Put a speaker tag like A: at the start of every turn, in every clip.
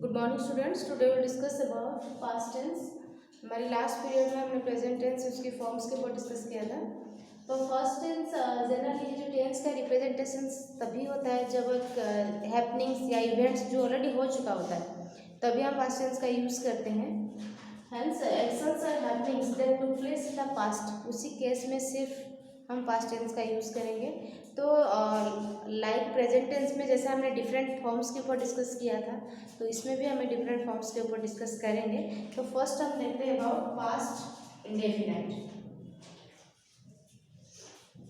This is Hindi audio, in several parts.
A: Good morning students. Today will discuss about past tense. हमारी लास्ट पीरियड में हमने प्रेजेंट टेंस उसकी फॉर्म्स के ऊपर डिस्कस किया था। तो फर्स्ट टेंस जनरली जो टेंस का रिप्रेजेंटेशन तभी होता है जब हैपनिंग्स या इवेंट्स जो ऑलरेडी हो चुका होता है तभी हम पास्ट टेंस का यूज़ करते हैं। हेंस एक्शंस और happenings that took place in the past, उसी केस में सिर्फ हम पास्ट टेंस का यूज़ करेंगे। तो लाइक प्रेजेंट टेंस में जैसे हमने डिफरेंट फॉर्म्स के ऊपर डिस्कस किया था, तो इसमें भी हमें डिफरेंट फॉर्म्स के ऊपर डिस्कस करेंगे। तो फर्स्ट हम देखते हैं about past indefinite.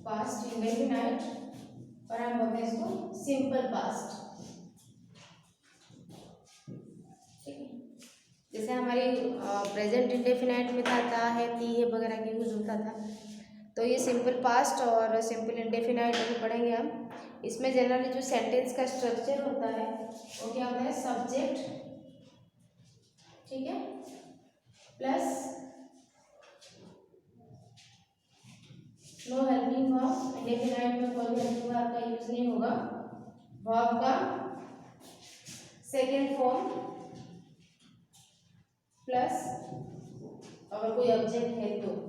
A: Past indefinite और हम बोलते हैं इसको सिंपल पास्ट। ठीक है, जैसे हमारी प्रेजेंट इंडेफिनाइट में था है, थी है वगैरह की यूज होता था, तो ये सिंपल पास्ट और सिंपल इंडेफिनाइट अभी पढ़ेंगे हम। इसमें जनरली जो सेंटेंस का स्ट्रक्चर होता है वो क्या होता है, सब्जेक्ट, ठीक है, plus no helping verb. Indefinite में कोई भी हेल्पिंग वर्ब का यूज नहीं होगा। वर्ब का सेकेंड फॉर्म प्लस अगर कोई ऑब्जेक्ट है तो,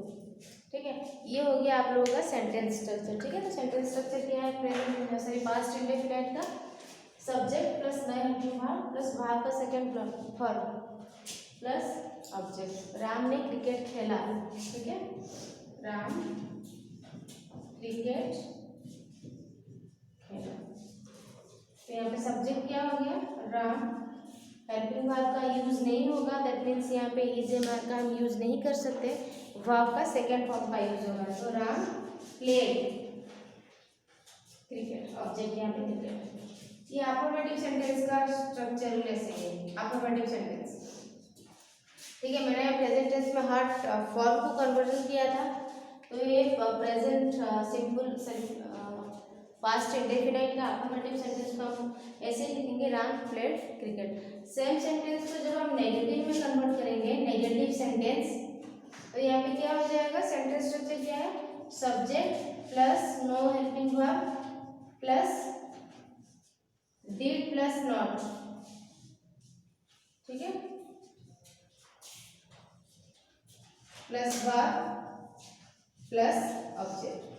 A: ठीक है। ये हो गया आप लोगों का सेंटेंस स्ट्रक्चर। ठीक है, तो सेंटेंस स्ट्रक्चर क्या है प्रेजेंट सॉरी पास्ट इंडेफिनाइट का, सब्जेक्ट प्लस नए हेल्पिंग वर्ब प्लस वर्ब का second form plus object. Ram ने क्रिकेट खेला, ठीक है, राम क्रिकेट खेला। तो यहाँ पे सब्जेक्ट क्या हो गया, राम। हेल्पिंग वर्ब का यूज नहीं होगा, दैट मीन्स यहाँ पे इज ए वर्ब का हम यूज नहीं कर सकते। वर्ब का सेकंड फॉर्म का यूज होगा। तो राम प्लेड क्रिकेट, ऑब्जेक्ट यहाँ पे क्रिकेट। ये अफर्मेटिव सेंटेंस का स्ट्रक्चर ऐसे है, अफर्मेटिव सेंटेंस। ठीक है, मैंने प्रेजेंट टेंस में हर फॉर्म को कन्वर्जन किया था, तो ये प्रेजेंट सिंपल पास्ट इंडेफिनाइट का अफर्मेटिव सेंटेंस को हम ऐसे लिखेंगे, Ram played cricket. Same sentence को जब हम नेगेटिव में कन्वर्ट करेंगे, नेगेटिव सेंटेंस, तो यहाँ पे क्या हो जाएगा, सेंटेंस स्ट्रक्चर क्या है, subject plus no helping verb plus did plus not, ठीक है, प्लस वर्ब प्लस ऑब्जेक्ट।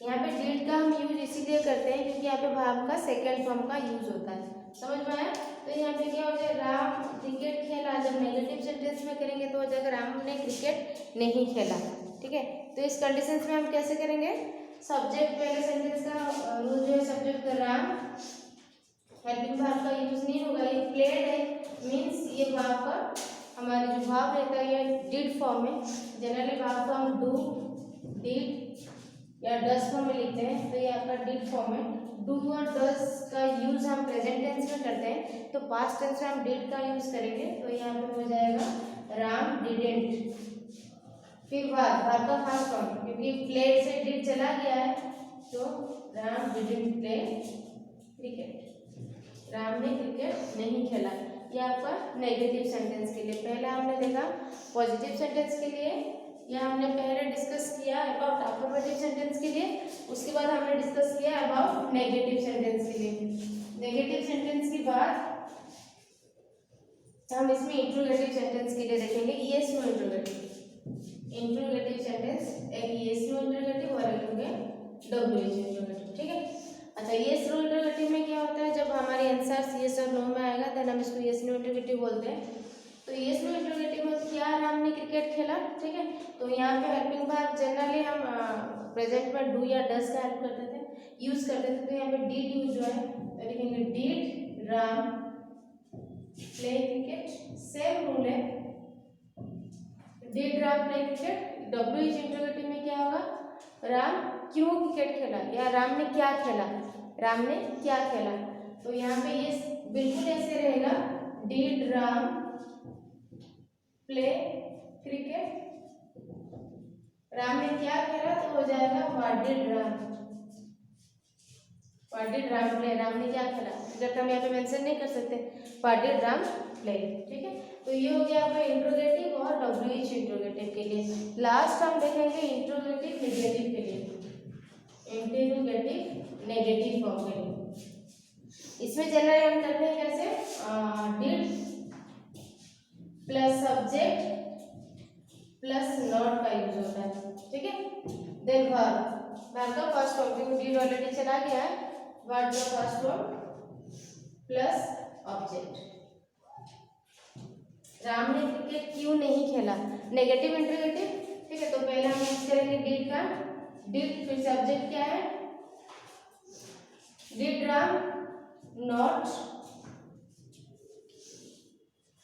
A: यहाँ पे डिड का हम यूज इसीलिए करते हैं क्योंकि यहाँ पे वर्ब का सेकेंड फॉर्म का यूज होता है। समझ में आया? तो यहाँ पे क्या हो जाएगा, राम क्रिकेट खेला। जब नेगेटिव सेंटेंस में करेंगे तो हो जाएगा राम ने क्रिकेट नहीं खेला। ठीक है, तो इस कंडीशन में हम कैसे करेंगे, सब्जेक्ट पहले सेंटेंस का रूल जो है, सब्जेक्ट का राम, हेल्पिंग वर्ब का यूज नहीं होगा। ये प्लेड है मीन्स ये वर्ब का हमारे जो वर्ब रहता है ये डिड फॉर्म में। जनरली वर्ब को हम डू, डिड या डज फॉर्म में लिखते हैं, तो ये आपका डिड फॉर्म है। डू और डज का यूज हम प्रेजेंट टेंस में करते हैं, तो पास्ट टेंस में हम डिड का यूज करेंगे। तो यहाँ पे हो जाएगा राम डिडेंट, फिर वर्ब का फर्स्ट फॉर्म, क्योंकि प्ले से डिड चला गया है, तो Ram didn't play cricket, Ram ने क्रिकेट नहीं खेला। ये आपका नेगेटिव सेंटेंस के लिए। पहले हमने देखा पॉजिटिव सेंटेंस के लिए, या हमने पहले डिस्कस किया अबाउट अफर्मेटिव सेंटेंस के लिए, उसके बाद हमने डिस्कस किया अबाउट नेगेटिव सेंटेंस के लिए। नेगेटिव सेंटेंस के बाद हम इसमें इंट्रोगेटिव सेंटेंस के लिए देखेंगे, yes no interrogative. Interrogative sentence एक यस नो इंट्रोगेटिव और एक हो गया डब्ल्यूएच इंट्रोगेटिव। ठीक है, अच्छा यस नो इंट्रोगेटिव में क्या होता है, जब हमारे आंसर्स यस और नो में आएगा देन हम इसको यस नो इंट्रोगेटिव बोलते हैं। तो यस नो इंट्रोगेटिव में क्या, राम ने क्रिकेट खेला। ठीक है, तो यहाँ पे हेल्पिंग वर्ब जनरली हम प्रेजेंट में डू या डज का हेल्प करते थे, यूज करते थे। तो यहाँ पे डिड यूज हुआ है, तो लिखेंगे did Ram play cricket. Same rule है, did Ram play cricket. W H interrogative में क्या होगा, राम क्यों क्रिकेट खेला, या राम ने क्या खेला, राम ने क्या खेला। तो यहाँ पे ये बिल्कुल ऐसे रहेगा, did Ram play cricket, Ram ने क्या खेला, तो हो जाएगा what did Ram, what did Ram play, Ram ने क्या खेला। जब हम यहाँ पे मेंशन नहीं कर सकते, व्हाट डिड राम प्ले। ठीक है, तो ये हो गया आपका इंट्रोगेटिव और डब्ल्यूएच इंट्रोगेटिव के लिए। लास्ट हम देखेंगे इंट्रोगेटिव नेगेटिव के लिए, इंट्रोगेटिव नेगेटिव फॉर्म के लिए। इसमें जनरली हम करते हैं कैसे, सब्जेक्ट प्लस नॉट का यूज होता है, ठीक है। देन वर्ब का फर्स्ट फॉर्म, क्योंकि डीड ऑलरेडी चला गया है, वर्ब का first form plus object. Ram ने क्रिकेट क्यों नहीं खेला, नेगेटिव इंटरोगेटिव, ठीक है। तो पहले हम यूज करेंगे डिड का, डिड, फिर सब्जेक्ट क्या है, did Ram not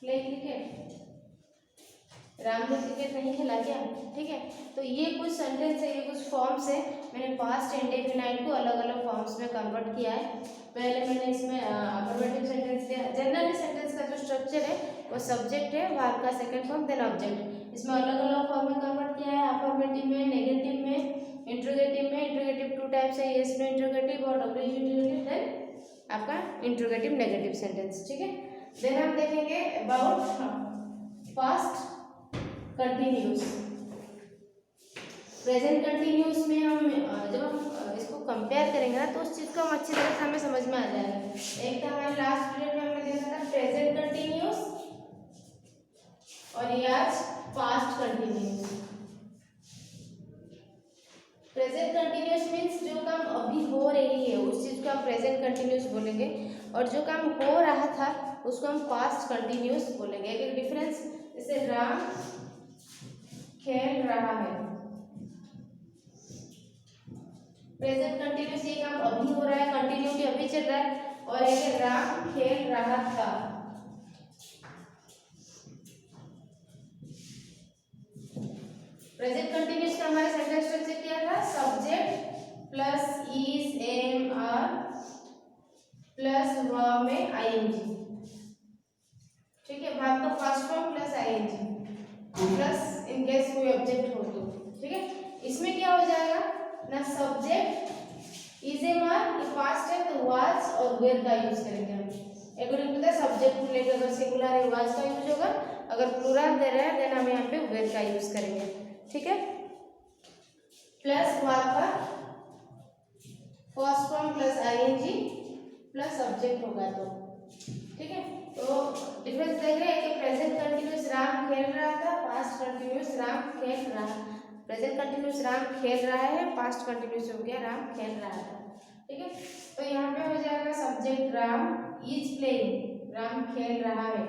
A: play cricket, Ram ने क्रिकेट नहीं खेला क्या, ठीक है। तो ये कुछ सेंटेंस है, ये कुछ फॉर्म्स है, मैंने पास्ट इंडेफिनाइट को अलग अलग फॉर्म्स में कन्वर्ट किया है। पहले मैंने इसमें अफर्मेटिव सेंटेंस दिया, जनरली सेंटेंस का जो स्ट्रक्चर है वो सब्जेक्ट है, वर्ब का सेकंड फॉर्म, देन ऑब्जेक्ट। इसमें अलग अलग फॉर्म में कन्वर्ट किया है, अफर्मेटिव में, नेगेटिव में, इंट्रोगेटिव में। इंट्रोगेटिव टू टाइप्स है, यस नो इंट्रोगेटिव और डब्ल्यू इंट्रोगेटिव, देन आपका इंट्रोगेटिव नेगेटिव सेंटेंस, ठीक है। देन हम देखेंगे about past continuous. Present continuous में हम जब हम इसको कंपेयर करेंगे ना तो उस चीज़ को हम अच्छी तरह से हमें समझ में आ जाएगा। एक था हमारे लास्ट पीरियड में हमने देखा था प्रेजेंट कंटिन्यूस, और ये आज past continuous. Present continuous means जो काम अभी हो रही है उस चीज़ को हम प्रेजेंट कंटिन्यूस बोलेंगे, और जो काम हो रहा था उसको हम पास्ट कंटिन्यूस बोलेंगे। एक डिफरेंस, जैसे राम खेल रहा है, प्रेजेंट कंटिन्यूस ये काम अभी हो रहा है, कंटिन्यूटी अभी चल रहा है, और एक राम खेल रहा था। प्रेजेंट कंटिन्यूस का हमारा सेंटेंस स्ट्रक्चर क्या था, subject plus is am are plus verb में आईएनजी, ठीक है। वर्ब का first form plus ING plus in case कोई ऑब्जेक्ट हो तो, ठीक है। इसमें क्या हो जाएगा ना, सब्जेक्ट इज एम आर, ये पास्ट है तो वाज और वेयर का यूज करेंगे हम अकॉर्डिंग टू द सब्जेक्ट को लेकर। अगर सिंगुलर है वाज का यूज होगा, अगर प्लूरल दे रहे हैं देन हम यहाँ पे वेयर का यूज करेंगे, ठीक है। प्लस वर्ब का first form plus ING plus object होगा तो, ठीक है। तो डिफरेंस देख रहे हैं कि प्रेजेंट कंटिन्यूस राम खेल रहा था, पास्ट कंटिन्यूस राम खेल रहा, प्रेजेंट कंटिन्यूस राम खेल रहा है, पास्ट कंटिन्यूस हो गया राम खेल रहा था, ठीक है। तो यहाँ पे हो जाएगा subject Ram is playing, Ram खेल रहा है,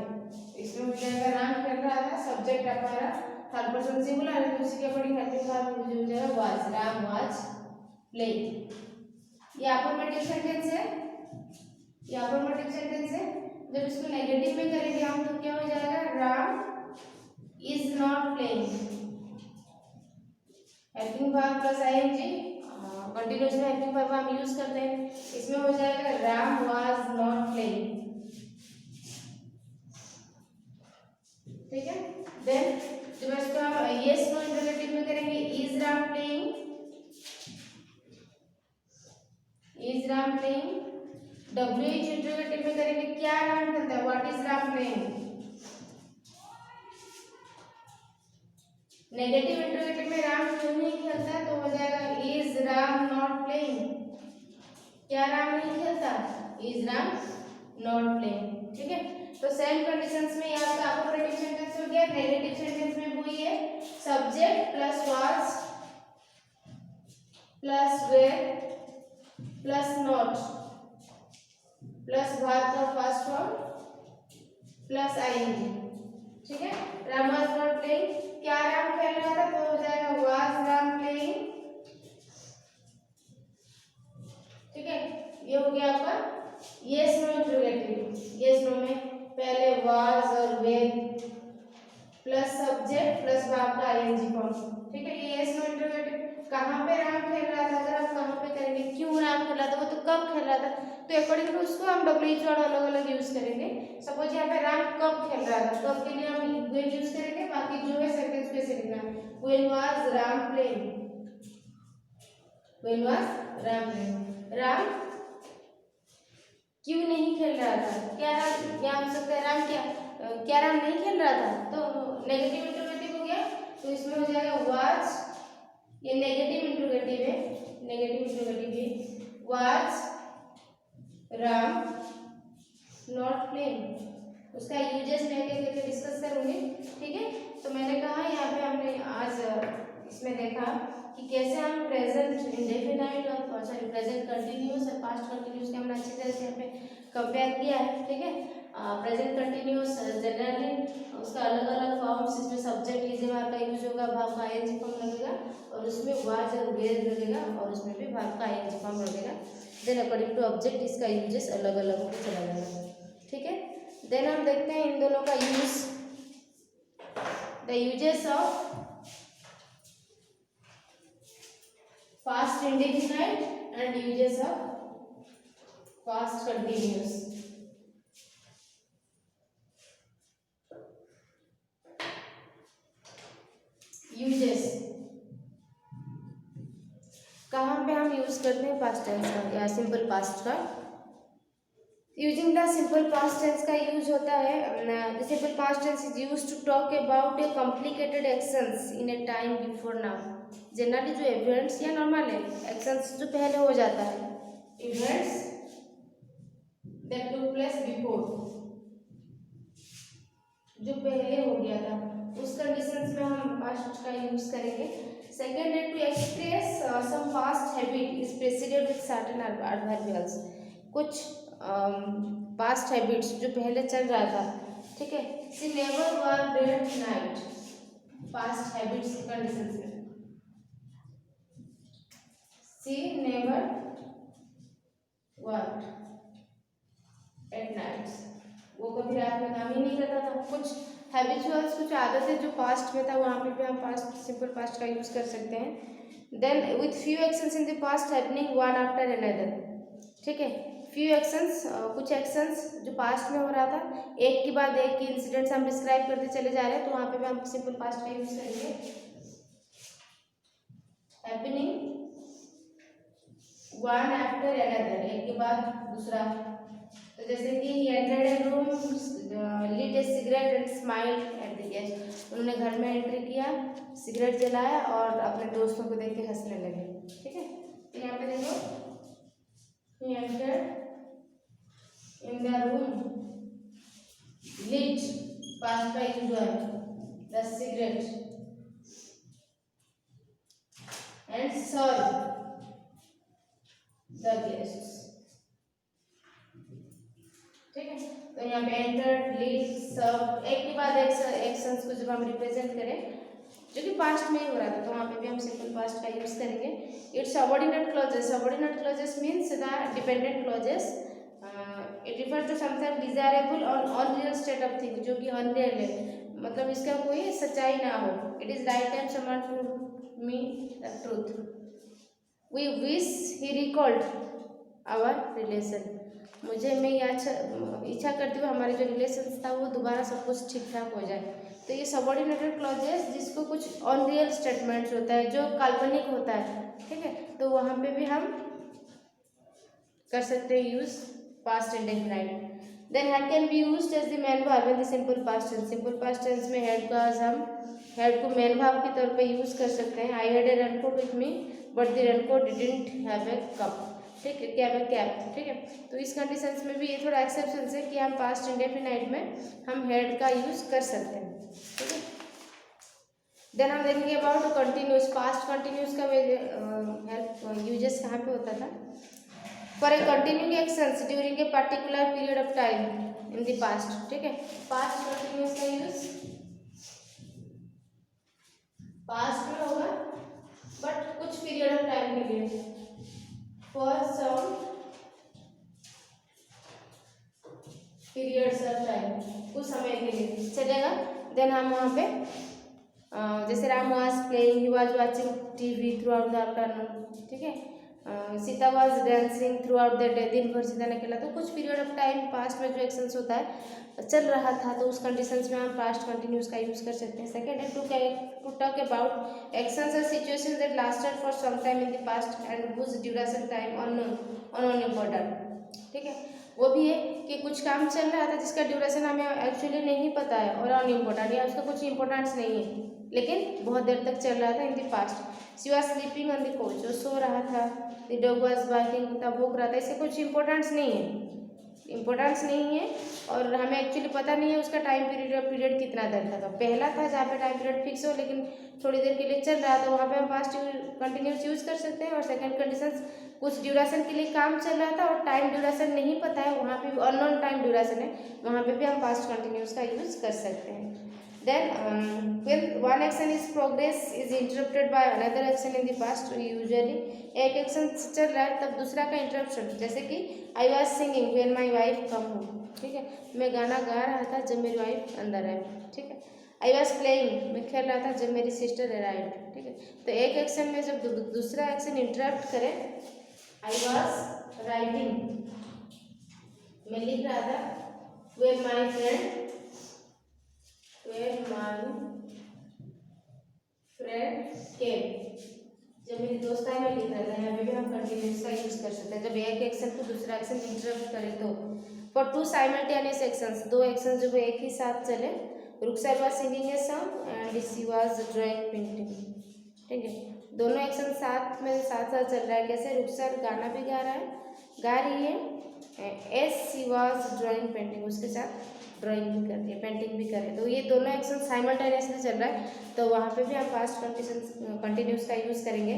A: इसमें हो जाएगा राम खेल रहा था, सब्जेक्ट हमारा थर्ड पर्सन सिंगुलर है तो उसी के अकॉर्डिंग हेल्पिंग वर्ब हो जाएगा वाज, राम वाज प्लेइंग। ये अफर्मेटिव सेंटेंस है, ये अफर्मेटिव सेंटेंस है। जब इसको नेगेटिव में करेंगे हम तो क्या हो जाएगा, Ram is not playing, helping verb plus ING, continuous में हेल्पिंग वर्ब हम यूज करते हैं, इसमें हो जाएगा राम वाज नॉट प्लेइंग, ठीक है। देन जब इसको हम यस नो इंटरोगेटिव में करेंगे, is Ram playing, is Ram playing. WH interrogative में करेंगे, क्या राम खेलता है, what is Ram playing. Negative interrogative में राम क्यों नहीं खेलता है तो हो जाएगा इज राम नॉट प्लेइंग, क्या राम नहीं खेलता, इज राम नॉट प्लेइंग, ठीक है। तो सेम कंडीशंस में यहाँ का अफर्मेटिव सेंटेंस हो गया, नेगेटिव सेंटेंस में वही है, subject plus was plus were plus not plus verb का फर्स्ट फॉर्म प्लस आईएनजी, ठीक है। राम वाज नॉट प्लेइंग, क्या राम खेल रहा था तो हो जाएगा वाज राम प्लेइंग, ठीक है। ये हो गया आपका yes no interrogative. Yes no में पहले वाज और were plus subject plus verb का आईएनजी फॉर्म, ठीक है। ये यस नो इंटरोगेटिव। कहाँ पे राम खेल रहा था, अगर आप कहाँ पे करेंगे, क्यों राम खेल रहा था, वो तो कब खेल रहा था, तो अकॉर्डिंग टू उसको हम WH वर्ड अलग अलग यूज करेंगे। सपोज यहाँ पे राम कब खेल रहा था, कब के लिए हम व्हेन यूज करेंगे, बाकी जो है सेंटेंस पे से लिखना है, when was Ram playing, when was Ram playing. Ram क्यों नहीं खेल रहा था, क्या राम, क्या हो सकता है राम क्या राम नहीं खेल रहा था, तो नेगेटिव इंटरोगेटिव हो गया, तो इसमें हो जाएगा वाज, ये नेगेटिव इंटरोगेटिव है, नेगेटिव इंटरोगेटिव है, वाज राम नॉट प्लेइंग, उसका यूजेस मैं क्या डिस्कस करूँगी, ठीक है। तो मैंने कहा यहाँ पे हमने आज इसमें देखा कि कैसे हम प्रेजेंट इंडेफिनाइट और सॉरी प्रेजेंट कंटिन्यूस और पास्ट कंटिन्यूस के हमने अच्छी तरह से यहाँ पे कंपेयर किया है, ठीक है। प्रेजेंट कंटिन्यूस जनरली उसका अलग अलग फॉर्म्स, इसमें सब्जेक्ट इजेवार का यूज होगा, भाव का आईएनजी फॉर्म लगेगा, और उसमें वाज और वेज लगेगा, और उसमें भी भाव का आईएनजी फॉर्म लगेगा। देन अकॉर्डिंग टू ऑब्जेक्ट इसका यूजेस अलग अलग होकर चला जाएगा, ठीक है। देन हम देखते हैं इन दोनों का use, the uses of past indefinite and uses of past continuous. Uses कहाँ पे हम यूज करते हैं पास्ट टेंस का या सिंपल पास्ट का। Using the simple past tense का यूज होता है, the simple past tense is used to talk about a complicated actions in a time before now. Generally जो इवेंट्स या नॉर्मल है एक्शंस जो पहले हो जाता है, events that took place before, जो पहले हो गया था, उस कंडीशंस में हम पास्ट का यूज करेंगे। सेकेंड है to express some past habit is preceded with certain adverbials. कुछ पास्ट हैबिट्स जो पहले चल रहा था, ठीक है। She never work day and night, past habits conditions में she never work at night, वो कभी रात में काम ही नहीं करता था। कुछ हैबिचुअल्स, कुछ आदतें जो पास्ट में था, वहाँ पे भी हम पास्ट सिंपल पास्ट का यूज कर सकते हैं। Then with few actions in the past happening one after another, ठीक है। फ्यू एक्शंस, कुछ एक्शंस जो पास्ट में हो रहा था, एक के बाद एक की इंसिडेंट्स हम डिस्क्राइब करते चले जा रहे हैं, तो वहाँ पे भी हम सिंपल पास्ट का यूज करेंगे। हैपनिंग वन आफ्टर अनदर, एक के बाद दूसरा। तो जैसे कि he entered a room, lit a cigarette and smiled at the guest। उन्होंने घर में एंट्री किया, सिगरेट जलाया और अपने दोस्तों को देख के हंसने लगे, ठीक है। तो यहाँ पे देखो, he entered in the room, lit past का यूज हुआ है, the cigarette and served the guests, ठीक है। तो यहाँ पे एंटर, लीड, सर्व, एक के बाद एक एक्शंस को जब हम रिप्रेजेंट करें जो कि पास्ट में ही हो रहा था, तो वहाँ पे भी हम सिंपल पास्ट का यूज करेंगे। It's subordinate clauses, subordinate clauses means the dependent clauses, it refer to something desirable और अनरियल स्टेट ऑफ थिंग, जो कि अनरियल है, मतलब इसका कोई सच्चाई ना हो। It is right time someone to me the truth, we wish he recalled our relation, मुझे मैं ये इच्छा करती हूँ हमारे जो रिलेशन था वो दोबारा सब कुछ ठीक ठाक हो जाए। तो ये सबऑर्डिनेटेड क्लॉजेस जिसको कुछ अनरियल स्टेटमेंट्स होता है, जो काल्पनिक होता है, ठीक है, तो वहाँ पे भी हम कर सकते हैं use past indefinite. Then had can be used as the main verb in the simple past tense. Simple past tense में हेड का हम हेड को मेन वर्ब के तौर पे यूज कर सकते हैं। I had a raincoat with me but the raincoat didn't have a cup, ठीक है, कैब है कैब, ठीक है। तो इस कंडीशंस में भी ये थोड़ा एक्सेप्शन है कि हम पास्ट इंडेफिनाइट में हम हेड का यूज कर सकते हैं, ठीक है। देन हम देखेंगे अबाउट कंटिन्यूस, पास्ट कंटिन्यूस का हेल्प यूजेस कहाँ पे होता था। For a continuing actions during a particular period of time in the past, ठीक है। पास्ट कंटिन्यूस का यूज पास्ट में होगा बट कुछ पीरियड ऑफ टाइम के लिए, for some periods of time, कुछ समय के लिए चलेगा। देन हम वहाँ पे जैसे Ram was playing, he was watching TV through out the afternoon, ठीक है। Sita was dancing through out the day, दिन भर सीता ने खेला। तो कुछ पीरियड ऑफ टाइम पास्ट में जो एक्शंस होता है चल रहा था, तो उस कंडीशंस में हम पास्ट कंटिन्यूस का यूज कर सकते हैं। सेकेंड है टू टॉक अबाउट एक्शंस और situation that lasted for some time in the past and whose duration time unknown important, ठीक है। वो भी है कि कुछ काम चल रहा था जिसका ड्यूरेशन हमें एक्चुअली नहीं पता है और अनइम्पोर्टेंट, या उसका कुछ इंपॉर्टेंस नहीं है लेकिन बहुत देर तक चल रहा था इन the past. She was sleeping on the coach, जो सो रहा था। द डॉग वाज बार्किंग, कुत्ता भौंक रहा था, इससे कुछ इंपॉर्टेंस नहीं है, इम्पोर्टेंस नहीं है और हमें एक्चुअली पता नहीं है उसका टाइम पीरियड कितना देर था। पहला था जहाँ पे टाइम पीरियड फिक्स हो लेकिन थोड़ी देर के लिए चल रहा है तो वहाँ पे हम पास्ट कंटिन्यूस यूज़ कर सकते हैं। और सेकंड कंडीशन कुछ ड्यूरेशन के लिए काम चल रहा था और टाइम ड्यूरेशन नहीं पता है, वहाँ पे भी अननोन टाइम ड्यूरेशन है, वहाँ पे भी हम पास्ट कंटिन्यूस का यूज़ कर सकते हैं। Then when one action is progress is interrupted by another action in the past, usually एक एक्शन चल रहा है तब दूसरा का इंटरप्शन, जैसे कि I was singing when my wife come home, ठीक है, मैं गाना गा रहा था जब मेरी वाइफ अंदर आई, ठीक है। आई वॉज प्लेइंग, मैं खेल रहा था जब मेरी सिस्टर अराइव्ड, ठीक है। तो एक एक्शन में जब दूसरा एक्शन इंटरप्ट करे, आई वॉज राइटिंग, मैं लिख रहा था, व्हेन माई फ्रेंड केम, जब मेरी दोस्त आई मैं लिख रहा था। यहाँ पे भी हम कंटिन्यूस का यूज कर सकते हैं जब एक एक्शन को दूसरा एक्शन इंटरप्ट करे तो। फॉर टू साइमल्टेनियस एक्शंस, दो एक्शन जो एक ही साथ चले, Rukhsar was singing a song and she was drawing painting, ठीक है, दोनों एक्शन साथ साथ चल रहा है। कैसे? रुखसर गाना भी गा रही है, S she was drawing painting, उसके साथ ड्राइंग भी कर रही है, पेंटिंग भी कर रही है, तो ये दोनों एक्शन साइमल्टेनियसली चल रहा है तो वहाँ पे भी हम पास्ट कंटिन्यूस का यूज़ करेंगे।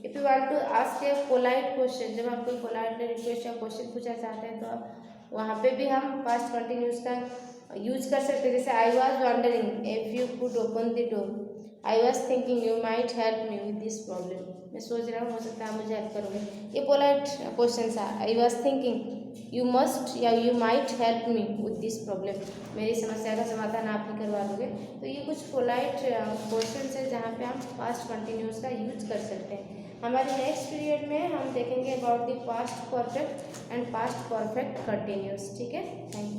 A: If you want to ask a polite question, जब आप कोई पोलाइट रिक्वेस्ट या क्वेश्चन पूछना चाहते हैं तो वहाँ पे भी हम पास्ट कंटिन्यूस का यूज कर सकते हैं। जैसे I was wondering if you could open the door, I was thinking you might help me with this problem, मैं सोच रहा हूँ हो सकता है मुझे हेल्प करोगे। ये पोलाइट क्वेश्चन था। I was thinking you must या you might help me with this problem, मेरी समस्या का समाधान आप ही करवा दोगे। तो ये कुछ पोलाइट क्वेश्चन है जहाँ पे हम पास्ट कंटिन्यूस का यूज कर सकते हैं। हमारे नेक्स्ट पीरियड में हम देखेंगे about the past perfect and past perfect continuous, ठीक है। Thank you.